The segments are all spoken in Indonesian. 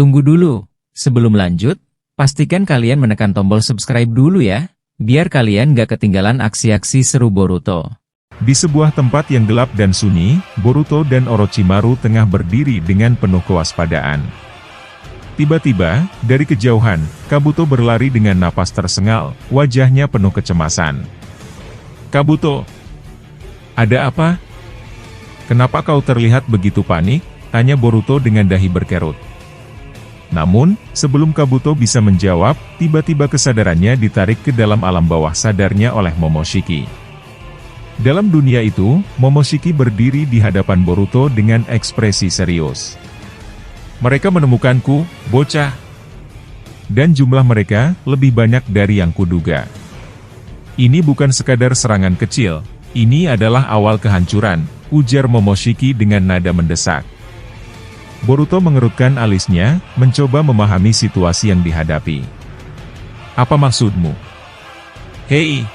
Tunggu dulu, sebelum lanjut, pastikan kalian menekan tombol subscribe dulu ya, biar kalian gak ketinggalan aksi-aksi seru Boruto. Di sebuah tempat yang gelap dan sunyi, Boruto dan Orochimaru tengah berdiri dengan penuh kewaspadaan. Tiba-tiba, dari kejauhan, Kabuto berlari dengan napas tersengal, wajahnya penuh kecemasan. "Kabuto, ada apa? Kenapa kau terlihat begitu panik?" tanya Boruto dengan dahi berkerut. Namun, sebelum Kabuto bisa menjawab, tiba-tiba kesadarannya ditarik ke dalam alam bawah sadarnya oleh Momoshiki. Dalam dunia itu, Momoshiki berdiri di hadapan Boruto dengan ekspresi serius. "Mereka menemukanku, bocah. Dan jumlah mereka lebih banyak dari yang kuduga. Ini bukan sekadar serangan kecil, ini adalah awal kehancuran," ujar Momoshiki dengan nada mendesak. Boruto mengerutkan alisnya, mencoba memahami situasi yang dihadapi. "Apa maksudmu? Hei,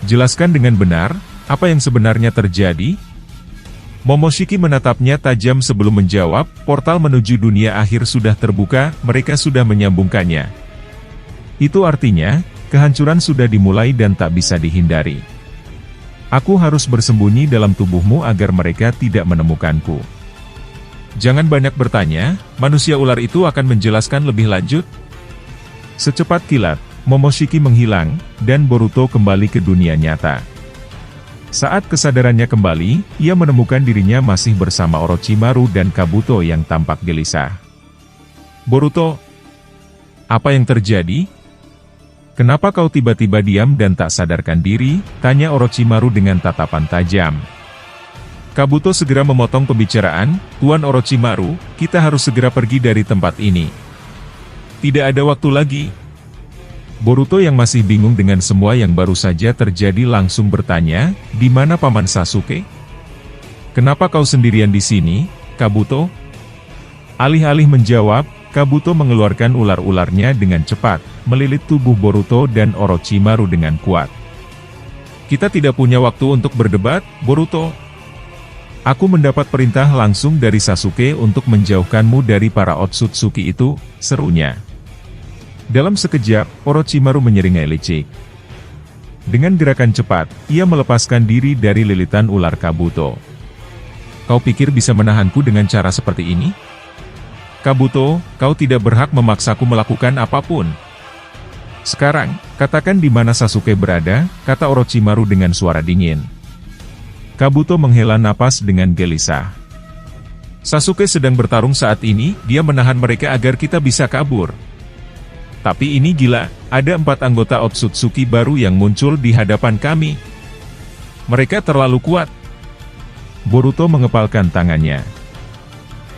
jelaskan dengan benar, apa yang sebenarnya terjadi?" Momoshiki menatapnya tajam sebelum menjawab, "Portal menuju dunia akhir sudah terbuka, mereka sudah menyambungkannya. Itu artinya, kehancuran sudah dimulai dan tak bisa dihindari. Aku harus bersembunyi dalam tubuhmu agar mereka tidak menemukanku. Jangan banyak bertanya, manusia ular itu akan menjelaskan lebih lanjut." Secepat kilat, Momoshiki menghilang, dan Boruto kembali ke dunia nyata. Saat kesadarannya kembali, ia menemukan dirinya masih bersama Orochimaru dan Kabuto yang tampak gelisah. "Boruto, apa yang terjadi? Kenapa kau tiba-tiba diam dan tak sadarkan diri?" tanya Orochimaru dengan tatapan tajam. Kabuto segera memotong pembicaraan, "Tuan Orochimaru, kita harus segera pergi dari tempat ini. Tidak ada waktu lagi." Boruto yang masih bingung dengan semua yang baru saja terjadi langsung bertanya, "Di mana Paman Sasuke? Kenapa kau sendirian di sini, Kabuto?" Alih-alih menjawab, Kabuto mengeluarkan ular-ularnya dengan cepat, melilit tubuh Boruto dan Orochimaru dengan kuat. "Kita tidak punya waktu untuk berdebat, Boruto. Aku mendapat perintah langsung dari Sasuke untuk menjauhkanmu dari para Otsutsuki itu," serunya. Dalam sekejap, Orochimaru menyeringai licik. Dengan gerakan cepat, ia melepaskan diri dari lilitan ular Kabuto. "Kau pikir bisa menahanku dengan cara seperti ini? Kabuto, kau tidak berhak memaksaku melakukan apapun. Sekarang, katakan di mana Sasuke berada," kata Orochimaru dengan suara dingin. Kabuto menghela napas dengan gelisah. "Sasuke sedang bertarung saat ini, dia menahan mereka agar kita bisa kabur. Tapi ini gila, ada 4 anggota Otsutsuki baru yang muncul di hadapan kami. Mereka terlalu kuat." Boruto mengepalkan tangannya.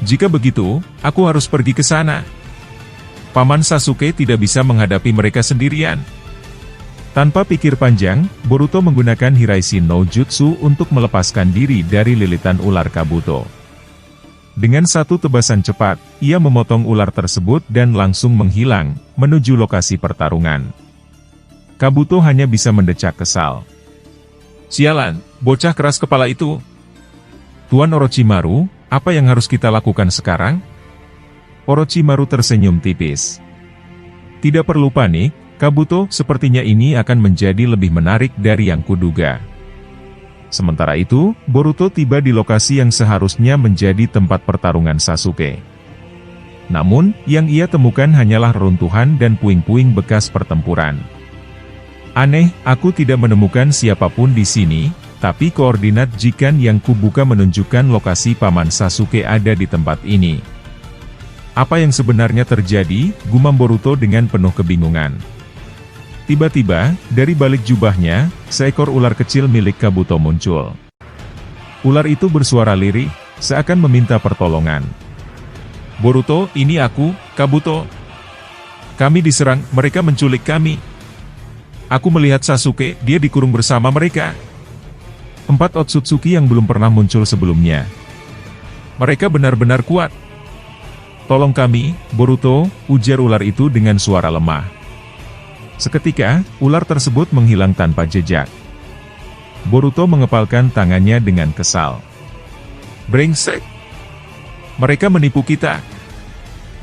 "Jika begitu, aku harus pergi ke sana. Paman Sasuke tidak bisa menghadapi mereka sendirian." Tanpa pikir panjang, Boruto menggunakan Hiraishi no Jutsu untuk melepaskan diri dari lilitan ular Kabuto. Dengan satu tebasan cepat, ia memotong ular tersebut dan langsung menghilang, menuju lokasi pertarungan. Kabuto hanya bisa mendecak kesal. "Sialan, bocah keras kepala itu. Tuan Orochimaru, apa yang harus kita lakukan sekarang?" Orochimaru tersenyum tipis. "Tidak perlu panik, Kabuto, sepertinya ini akan menjadi lebih menarik dari yang kuduga." Sementara itu, Boruto tiba di lokasi yang seharusnya menjadi tempat pertarungan Sasuke. Namun, yang ia temukan hanyalah reruntuhan dan puing-puing bekas pertempuran. "Aneh, aku tidak menemukan siapapun di sini, tapi koordinat Jikan yang kubuka menunjukkan lokasi Paman Sasuke ada di tempat ini. Apa yang sebenarnya terjadi?" gumam Boruto dengan penuh kebingungan. Tiba-tiba, dari balik jubahnya, seekor ular kecil milik Kabuto muncul. Ular itu bersuara lirih, seakan meminta pertolongan. "Boruto, ini aku, Kabuto. Kami diserang, mereka menculik kami. Aku melihat Sasuke, dia dikurung bersama mereka. 4 Otsutsuki yang belum pernah muncul sebelumnya. Mereka benar-benar kuat. Tolong kami, Boruto," ujar ular itu dengan suara lemah. Seketika, ular tersebut menghilang tanpa jejak. Boruto mengepalkan tangannya dengan kesal. "Brengsek! Mereka menipu kita.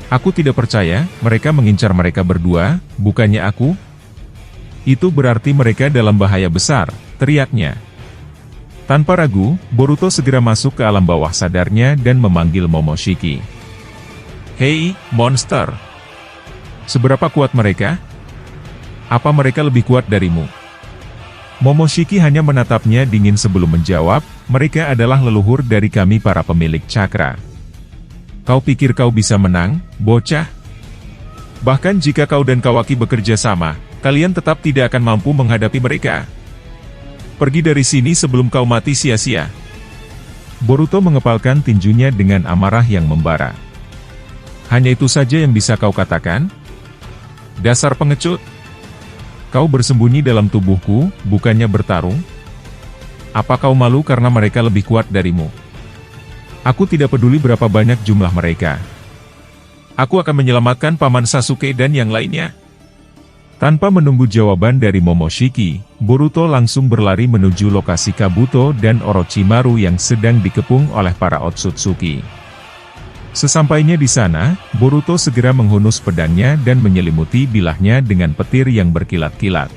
Aku tidak percaya, mereka mengincar mereka berdua, bukannya aku? Itu berarti mereka dalam bahaya besar, teriaknya. Tanpa ragu, Boruto segera masuk ke alam bawah sadarnya dan memanggil Momoshiki. Hei, monster! Seberapa kuat mereka? Apa mereka lebih kuat darimu? Momoshiki hanya menatapnya dingin sebelum menjawab, mereka adalah leluhur dari kami para pemilik cakra. Kau pikir kau bisa menang, bocah? Bahkan jika kau dan Kawaki bekerja sama, kalian tetap tidak akan mampu menghadapi mereka. Pergi dari sini sebelum kau mati sia-sia. Boruto mengepalkan tinjunya dengan amarah yang membara. Hanya itu saja yang bisa kau katakan? Dasar pengecut! Kau bersembunyi dalam tubuhku, bukannya bertarung? Apa kau malu karena mereka lebih kuat darimu? Aku tidak peduli berapa banyak jumlah mereka. Aku akan menyelamatkan Paman Sasuke dan yang lainnya. Tanpa menunggu jawaban dari Momoshiki, Boruto langsung berlari menuju lokasi Kabuto dan Orochimaru yang sedang dikepung oleh para Otsutsuki. Sesampainya di sana, Boruto segera menghunus pedangnya dan menyelimuti bilahnya dengan petir yang berkilat-kilat.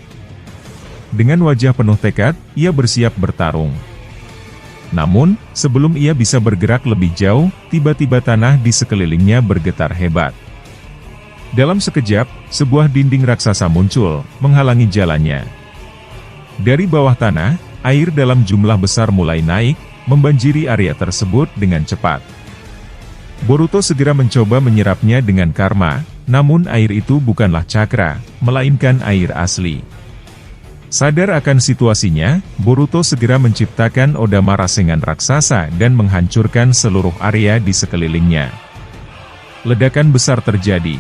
Dengan wajah penuh tekad, ia bersiap bertarung. Namun, sebelum ia bisa bergerak lebih jauh, tiba-tiba tanah di sekelilingnya bergetar hebat. Dalam sekejap, sebuah dinding raksasa muncul, menghalangi jalannya. Dari bawah tanah, air dalam jumlah besar mulai naik, membanjiri area tersebut dengan cepat. Boruto segera mencoba menyerapnya dengan karma, namun air itu bukanlah cakra, melainkan air asli. Sadar akan situasinya, Boruto segera menciptakan Odama Rasengan raksasa dan menghancurkan seluruh area di sekelilingnya. Ledakan besar terjadi.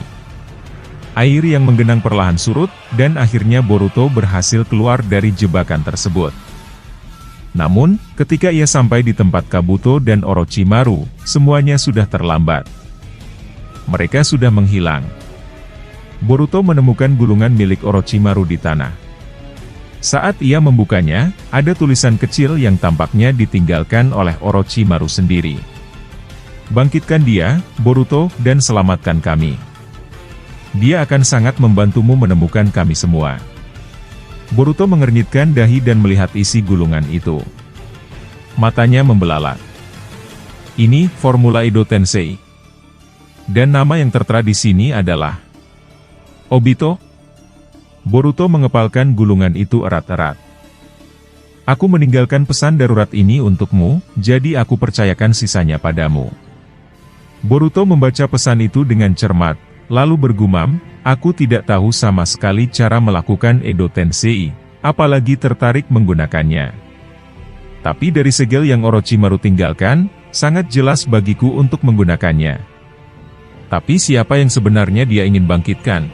Air yang menggenang perlahan surut, dan akhirnya Boruto berhasil keluar dari jebakan tersebut. Namun, ketika ia sampai di tempat Kabuto dan Orochimaru, semuanya sudah terlambat. Mereka sudah menghilang. Boruto menemukan gulungan milik Orochimaru di tanah. Saat ia membukanya, ada tulisan kecil yang tampaknya ditinggalkan oleh Orochimaru sendiri. Bangkitkan dia, Boruto, dan selamatkan kami. Dia akan sangat membantumu menemukan kami semua. Boruto mengernyitkan dahi dan melihat isi gulungan itu. Matanya membelalak. Ini, formula Edo Tensei. Dan nama yang tertera di sini adalah Obito. Boruto mengepalkan gulungan itu erat-erat. Aku meninggalkan pesan darurat ini untukmu, jadi aku percayakan sisanya padamu. Boruto membaca pesan itu dengan cermat, lalu bergumam, aku tidak tahu sama sekali cara melakukan Edo Tensei, apalagi tertarik menggunakannya. Tapi dari segel yang Orochimaru tinggalkan, sangat jelas bagiku untuk menggunakannya. Tapi siapa yang sebenarnya dia ingin bangkitkan?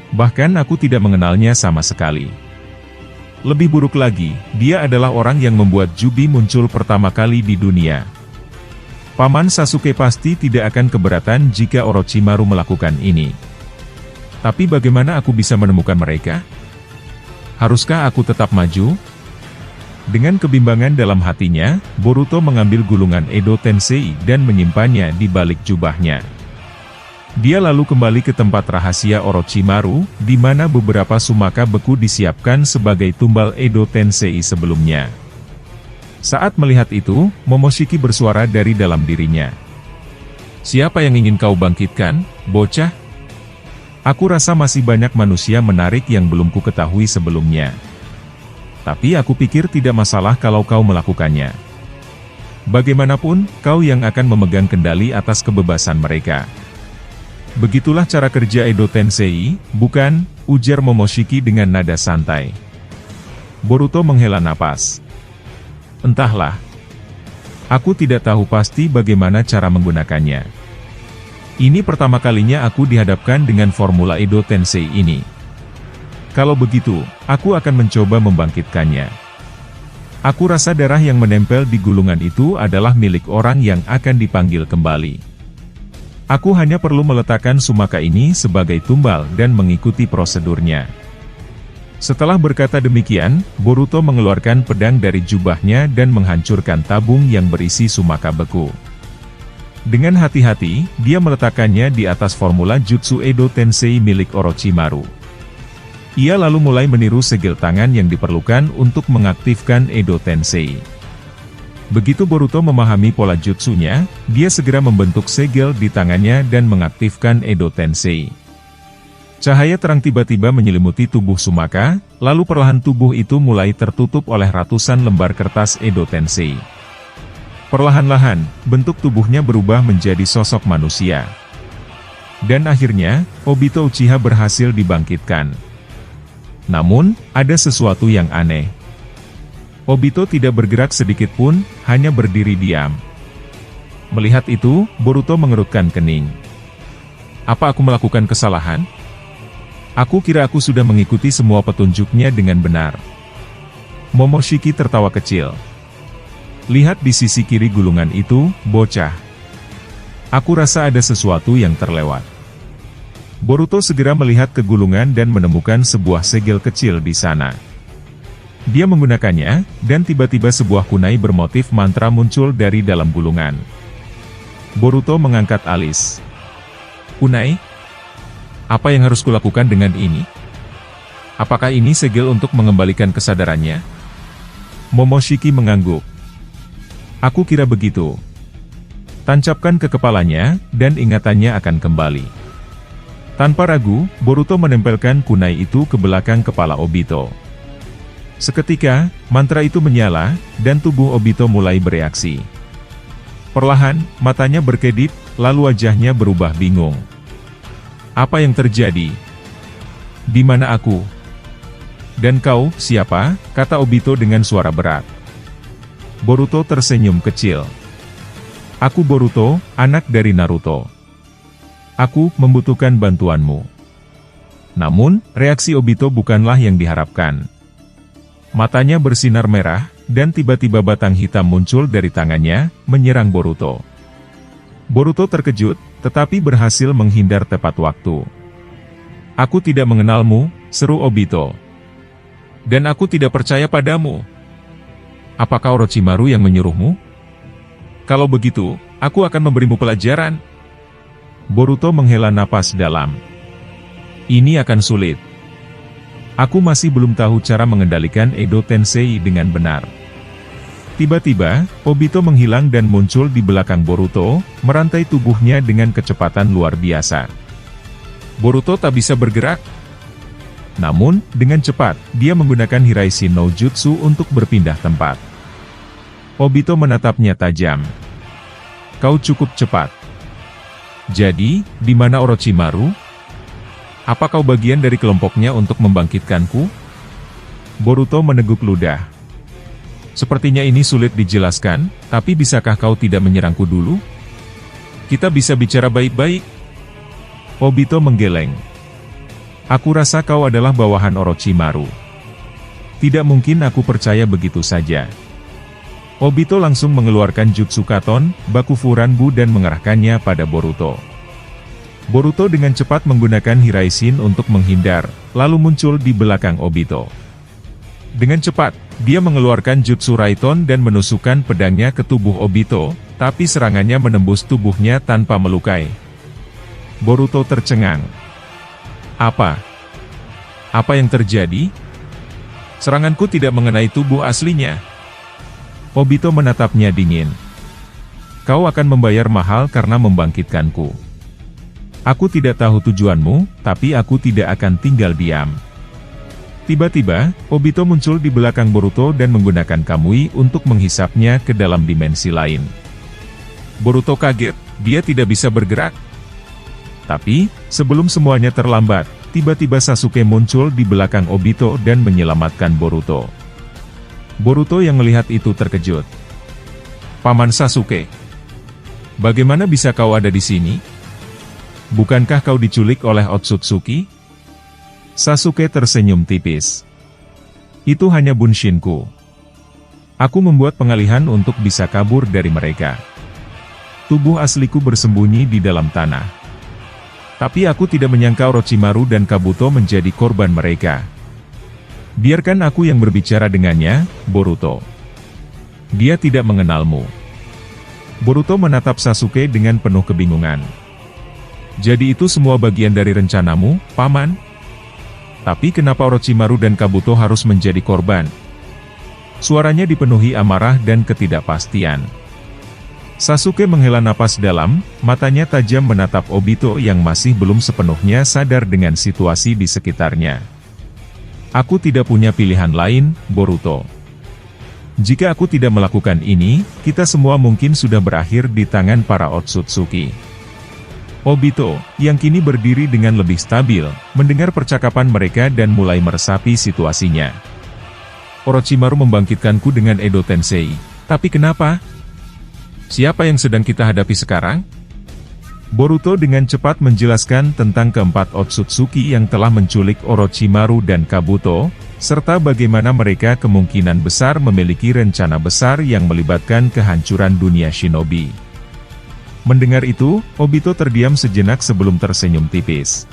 Bahkan aku tidak mengenalnya sama sekali. Lebih buruk lagi, dia adalah orang yang membuat Jubi muncul pertama kali di dunia. Paman Sasuke pasti tidak akan keberatan jika Orochimaru melakukan ini. Tapi bagaimana aku bisa menemukan mereka? Haruskah aku tetap maju? Dengan kebimbangan dalam hatinya, Boruto mengambil gulungan Edo Tensei dan menyimpannya di balik jubahnya. Dia lalu kembali ke tempat rahasia Orochimaru, di mana beberapa sumaka beku disiapkan sebagai tumbal Edo Tensei sebelumnya. Saat melihat itu, Momoshiki bersuara dari dalam dirinya. Siapa yang ingin kau bangkitkan, bocah? Aku rasa masih banyak manusia menarik yang belum ku ketahui sebelumnya. Tapi aku pikir tidak masalah kalau kau melakukannya. Bagaimanapun, kau yang akan memegang kendali atas kebebasan mereka. Begitulah cara kerja Edo Tensei, bukan? Ujar Momoshiki dengan nada santai. Boruto menghela napas. Entahlah. Aku tidak tahu pasti bagaimana cara menggunakannya. Ini pertama kalinya aku dihadapkan dengan formula Edo Tensei ini. Kalau begitu, aku akan mencoba membangkitkannya. Aku rasa darah yang menempel di gulungan itu adalah milik orang yang akan dipanggil kembali. Aku hanya perlu meletakkan sumaka ini sebagai tumbal dan mengikuti prosedurnya. Setelah berkata demikian, Boruto mengeluarkan pedang dari jubahnya dan menghancurkan tabung yang berisi sumaka beku. Dengan hati-hati, dia meletakkannya di atas formula Jutsu Edo Tensei milik Orochimaru. Ia lalu mulai meniru segel tangan yang diperlukan untuk mengaktifkan Edo Tensei. Begitu Boruto memahami pola jutsunya, dia segera membentuk segel di tangannya dan mengaktifkan Edo Tensei. Cahaya terang tiba-tiba menyelimuti tubuh Sumaka, lalu perlahan tubuh itu mulai tertutup oleh ratusan lembar kertas Edo Tensei. Perlahan-lahan, bentuk tubuhnya berubah menjadi sosok manusia. Dan akhirnya, Obito Uchiha berhasil dibangkitkan. Namun, ada sesuatu yang aneh. Obito tidak bergerak sedikit pun, hanya berdiri diam. Melihat itu, Boruto mengerutkan kening. Apa aku melakukan kesalahan? Aku kira aku sudah mengikuti semua petunjuknya dengan benar. Momoshiki tertawa kecil. Lihat di sisi kiri gulungan itu, bocah. Aku rasa ada sesuatu yang terlewat. Boruto segera melihat ke gulungan dan menemukan sebuah segel kecil di sana. Dia menggunakannya, dan tiba-tiba sebuah kunai bermotif mantra muncul dari dalam gulungan. Boruto mengangkat alis. Kunai? Apa yang harus kulakukan dengan ini? Apakah ini segel untuk mengembalikan kesadarannya? Momoshiki mengangguk. Aku kira begitu. Tancapkan ke kepalanya, dan ingatannya akan kembali. Tanpa ragu, Boruto menempelkan kunai itu ke belakang kepala Obito. Seketika, mantra itu menyala, dan tubuh Obito mulai bereaksi. Perlahan, matanya berkedip, lalu wajahnya berubah bingung. Apa yang terjadi? Di mana aku? Dan kau, siapa? Kata Obito dengan suara berat. Boruto tersenyum kecil. Aku Boruto, anak dari Naruto. Aku membutuhkan bantuanmu. Namun, reaksi Obito bukanlah yang diharapkan. Matanya bersinar merah, dan tiba-tiba batang hitam muncul dari tangannya, menyerang Boruto. Boruto terkejut, tetapi berhasil menghindar tepat waktu. Aku tidak mengenalmu, seru Obito. Dan aku tidak percaya padamu. Apakah Orochimaru yang menyuruhmu? Kalau begitu, aku akan memberimu pelajaran. Boruto menghela napas dalam. Ini akan sulit. Aku masih belum tahu cara mengendalikan Edo Tensei dengan benar. Tiba-tiba, Obito menghilang dan muncul di belakang Boruto, merantai tubuhnya dengan kecepatan luar biasa. Boruto tak bisa bergerak. Namun, dengan cepat, dia menggunakan Hiraishin no Jutsu untuk berpindah tempat. Obito menatapnya tajam. Kau cukup cepat. Jadi, di mana Orochimaru? Apa kau bagian dari kelompoknya untuk membangkitkanku? Boruto meneguk ludah. Sepertinya ini sulit dijelaskan, tapi bisakah kau tidak menyerangku dulu? Kita bisa bicara baik-baik. Obito menggeleng. Aku rasa kau adalah bawahan Orochimaru. Tidak mungkin aku percaya begitu saja. Obito langsung mengeluarkan Jutsu Katon, Bakufuranbu dan mengerahkannya pada Boruto. Boruto dengan cepat menggunakan Hiraishin untuk menghindar, lalu muncul di belakang Obito. Dengan cepat, dia mengeluarkan Jutsu Raiton dan menusukkan pedangnya ke tubuh Obito, tapi serangannya menembus tubuhnya tanpa melukai. Boruto tercengang. Apa yang terjadi? Seranganku tidak mengenai tubuh aslinya. Obito menatapnya dingin. Kau akan membayar mahal karena membangkitkanku. Aku tidak tahu tujuanmu, tapi aku tidak akan tinggal diam. Tiba-tiba, Obito muncul di belakang Boruto dan menggunakan Kamui untuk menghisapnya ke dalam dimensi lain. Boruto kaget, dia tidak bisa bergerak. Tapi, sebelum semuanya terlambat, tiba-tiba Sasuke muncul di belakang Obito dan menyelamatkan Boruto. Boruto yang melihat itu terkejut. Paman Sasuke, bagaimana bisa kau ada di sini? Bukankah kau diculik oleh Otsutsuki? Sasuke tersenyum tipis. Itu hanya bunshinku. Aku membuat pengalihan untuk bisa kabur dari mereka. Tubuh asliku bersembunyi di dalam tanah. Tapi aku tidak menyangka Orochimaru dan Kabuto menjadi korban mereka. Biarkan aku yang berbicara dengannya, Boruto. Dia tidak mengenalmu. Boruto menatap Sasuke dengan penuh kebingungan. Jadi itu semua bagian dari rencanamu, Paman? Tapi kenapa Orochimaru dan Kabuto harus menjadi korban? Suaranya dipenuhi amarah dan ketidakpastian. Sasuke menghela napas dalam, matanya tajam menatap Obito yang masih belum sepenuhnya sadar dengan situasi di sekitarnya. Aku tidak punya pilihan lain, Boruto. Jika aku tidak melakukan ini, kita semua mungkin sudah berakhir di tangan para Otsutsuki. Obito, yang kini berdiri dengan lebih stabil, mendengar percakapan mereka dan mulai meresapi situasinya. Orochimaru membangkitkanku dengan Edo Tensei. Tapi kenapa? Siapa yang sedang kita hadapi sekarang? Boruto dengan cepat menjelaskan tentang keempat Otsutsuki yang telah menculik Orochimaru dan Kabuto, serta bagaimana mereka kemungkinan besar memiliki rencana besar yang melibatkan kehancuran dunia shinobi. Mendengar itu, Obito terdiam sejenak sebelum tersenyum tipis.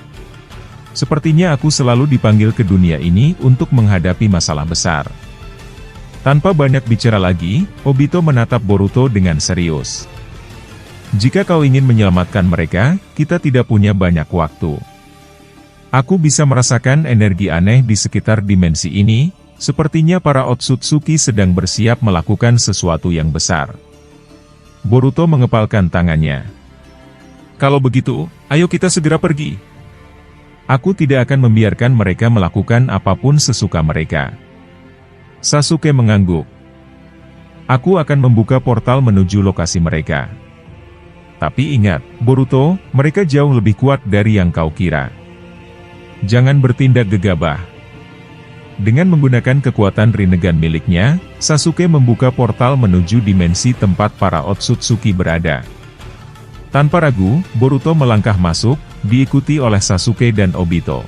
Sepertinya aku selalu dipanggil ke dunia ini untuk menghadapi masalah besar. Tanpa banyak bicara lagi, Obito menatap Boruto dengan serius. Jika kau ingin menyelamatkan mereka, kita tidak punya banyak waktu. Aku bisa merasakan energi aneh di sekitar dimensi ini, sepertinya para Otsutsuki sedang bersiap melakukan sesuatu yang besar. Boruto mengepalkan tangannya. Kalau begitu, ayo kita segera pergi. Aku tidak akan membiarkan mereka melakukan apapun sesuka mereka. Sasuke mengangguk. Aku akan membuka portal menuju lokasi mereka. Tapi ingat, Boruto, mereka jauh lebih kuat dari yang kau kira. Jangan bertindak gegabah. Dengan menggunakan kekuatan Rinnegan miliknya, Sasuke membuka portal menuju dimensi tempat para Otsutsuki berada. Tanpa ragu, Boruto melangkah masuk, diikuti oleh Sasuke dan Obito.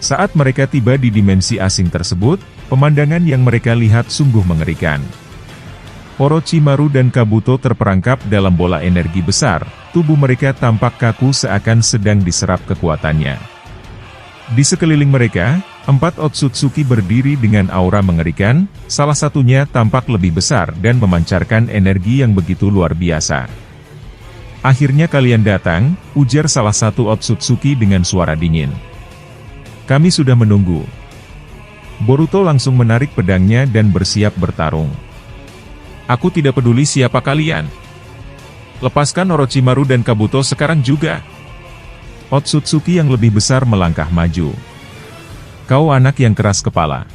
Saat mereka tiba di dimensi asing tersebut, pemandangan yang mereka lihat sungguh mengerikan. Orochimaru dan Kabuto terperangkap dalam bola energi besar, tubuh mereka tampak kaku seakan sedang diserap kekuatannya. Di sekeliling mereka, 4 Otsutsuki berdiri dengan aura mengerikan, salah satunya tampak lebih besar dan memancarkan energi yang begitu luar biasa. Akhirnya kalian datang, ujar salah satu Otsutsuki dengan suara dingin. Kami sudah menunggu. Boruto langsung menarik pedangnya dan bersiap bertarung. Aku tidak peduli siapa kalian. Lepaskan Orochimaru dan Kabuto sekarang juga. Otsutsuki yang lebih besar melangkah maju. Kau anak yang keras kepala.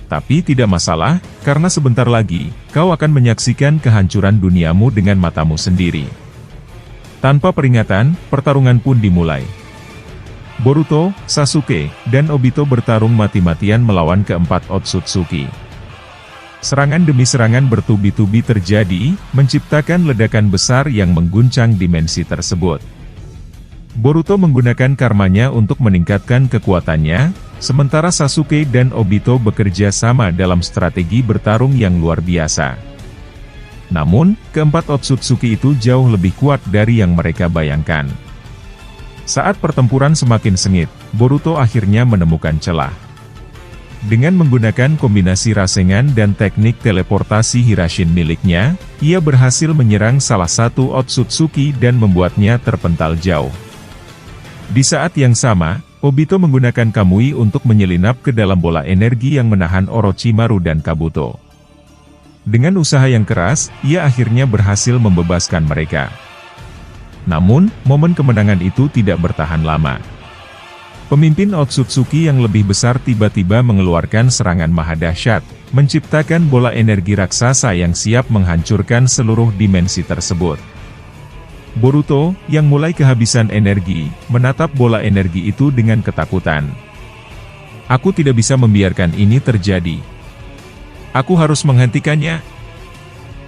Tapi tidak masalah, karena sebentar lagi, kau akan menyaksikan kehancuran duniamu dengan matamu sendiri. Tanpa peringatan, pertarungan pun dimulai. Boruto, Sasuke, dan Obito bertarung mati-matian melawan keempat Otsutsuki. Serangan demi serangan bertubi-tubi terjadi, menciptakan ledakan besar yang mengguncang dimensi tersebut. Boruto menggunakan karmanya untuk meningkatkan kekuatannya, sementara Sasuke dan Obito bekerja sama dalam strategi bertarung yang luar biasa. Namun, keempat Otsutsuki itu jauh lebih kuat dari yang mereka bayangkan. Saat pertempuran semakin sengit, Boruto akhirnya menemukan celah. Dengan menggunakan kombinasi Rasengan dan teknik teleportasi Hirashin miliknya, ia berhasil menyerang salah satu Otsutsuki dan membuatnya terpental jauh. Di saat yang sama, Obito menggunakan Kamui untuk menyelinap ke dalam bola energi yang menahan Orochimaru dan Kabuto. Dengan usaha yang keras, ia akhirnya berhasil membebaskan mereka. Namun, momen kemenangan itu tidak bertahan lama. Pemimpin Otsutsuki yang lebih besar tiba-tiba mengeluarkan serangan mahadahsyat, menciptakan bola energi raksasa yang siap menghancurkan seluruh dimensi tersebut. Boruto, yang mulai kehabisan energi, menatap bola energi itu dengan ketakutan. Aku tidak bisa membiarkan ini terjadi. Aku harus menghentikannya.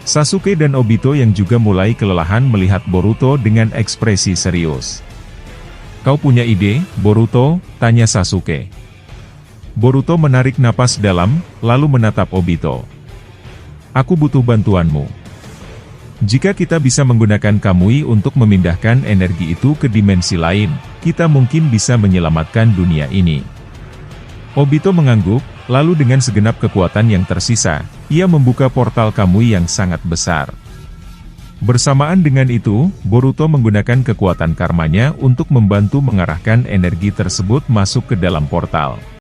Sasuke dan Obito yang juga mulai kelelahan melihat Boruto dengan ekspresi serius. Kau punya ide, Boruto? Tanya Sasuke. Boruto menarik napas dalam, lalu menatap Obito. Aku butuh bantuanmu. Jika kita bisa menggunakan Kamui untuk memindahkan energi itu ke dimensi lain, kita mungkin bisa menyelamatkan dunia ini. Obito mengangguk, lalu dengan segenap kekuatan yang tersisa, ia membuka portal Kamui yang sangat besar. Bersamaan dengan itu, Boruto menggunakan kekuatan karmanya untuk membantu mengarahkan energi tersebut masuk ke dalam portal.